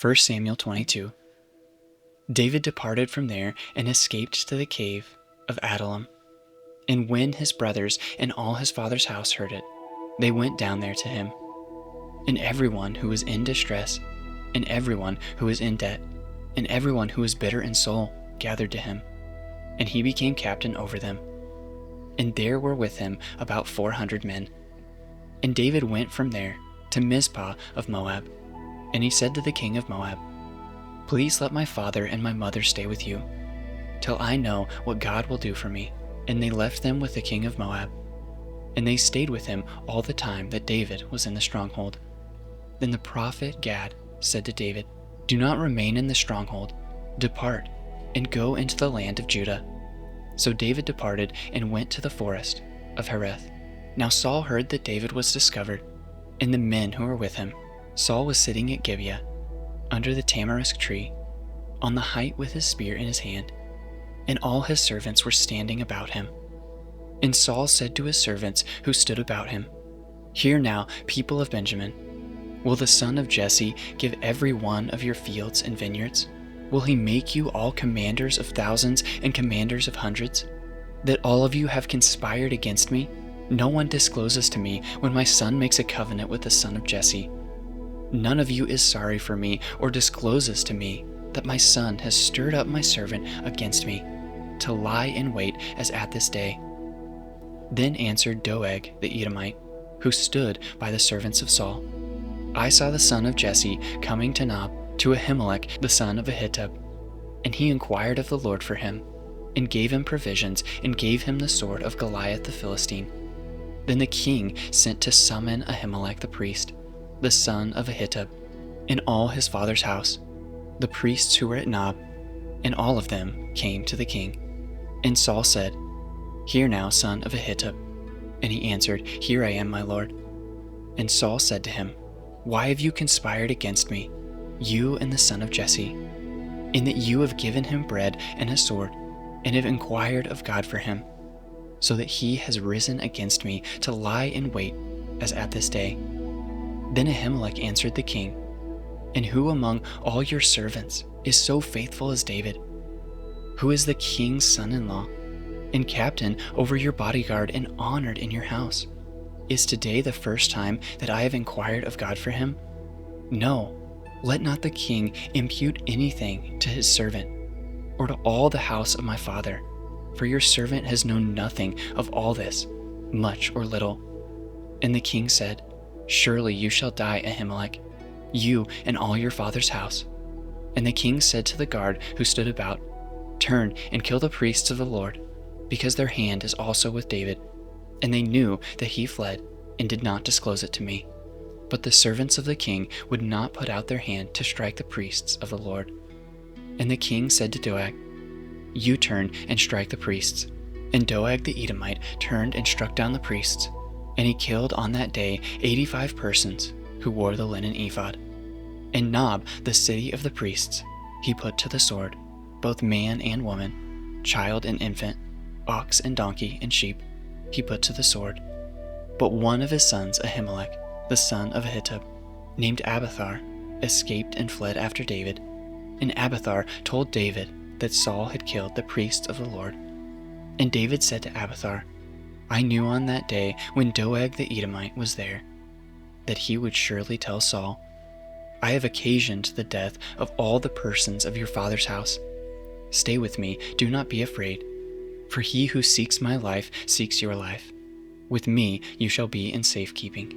1 Samuel 22. David departed from there and escaped to the cave of Adullam. And when his brothers and all his father's house heard it, they went down there to him. And everyone who was in distress, and everyone who was in debt, and everyone who was bitter in soul gathered to him. And he became captain over them. And there were with him about 400 men. And David went from there to Mizpah of Moab. And he said to the king of Moab, "Please let my father and my mother stay with you, till I know what God will do for me." And they left them with the king of Moab. And they stayed with him all the time that David was in the stronghold. Then the prophet Gad said to David, "Do not remain in the stronghold. Depart, and go into the land of Judah." So David departed and went to the forest of Hereth. Now Saul heard that David was discovered, and the men who were with him. Saul was sitting at Gibeah, under the tamarisk tree, on the height with his spear in his hand, and all his servants were standing about him. And Saul said to his servants who stood about him, "Hear now, people of Benjamin, will the son of Jesse give every one of your fields and vineyards? Will he make you all commanders of thousands and commanders of hundreds? That all of you have conspired against me? No one discloses to me when my son makes a covenant with the son of Jesse. None of you is sorry for me or discloses to me that my son has stirred up my servant against me, to lie in wait as at this day." Then answered Doeg the Edomite, who stood by the servants of Saul, "I saw the son of Jesse coming to Nob, to Ahimelech the son of Ahitub, and he inquired of the Lord for him, and gave him provisions, and gave him the sword of Goliath the Philistine. Then the king sent to summon Ahimelech the priest, the son of Ahitub, and all his father's house, the priests who were at Nob, and all of them came to the king. And Saul said, "Hear now, son of Ahitub." And he answered, "Here I am, my lord." And Saul said to him, "Why have you conspired against me, you and the son of Jesse, in that you have given him bread and a sword, and have inquired of God for him, so that he has risen against me to lie in wait as at this day?" Then Ahimelech answered the king, "And who among all your servants is so faithful as David, who is the king's son-in-law, and captain over your bodyguard and honored in your house? Is today the first time that I have inquired of God for him? No, let not the king impute anything to his servant, or to all the house of my father, for your servant has known nothing of all this, much or little." And the king said, "Surely you shall die, Ahimelech, you and all your father's house." And the king said to the guard who stood about, "Turn and kill the priests of the Lord, because their hand is also with David." And they knew that he fled, and did not disclose it to me. But the servants of the king would not put out their hand to strike the priests of the Lord. And the king said to Doeg, "You turn and strike the priests." And Doeg the Edomite turned and struck down the priests, and he killed on that day 85 persons who wore the linen ephod. And Nob, the city of the priests, he put to the sword, both man and woman, child and infant, ox and donkey and sheep, he put to the sword. But one of his sons, Ahimelech, the son of Ahitub, named Abiathar, escaped and fled after David. And Abiathar told David that Saul had killed the priests of the Lord. And David said to Abiathar, "I knew on that day when Doeg the Edomite was there, that he would surely tell Saul, 'I have occasioned the death of all the persons of your father's house. Stay with me, do not be afraid, for he who seeks my life seeks your life. With me you shall be in safekeeping.'"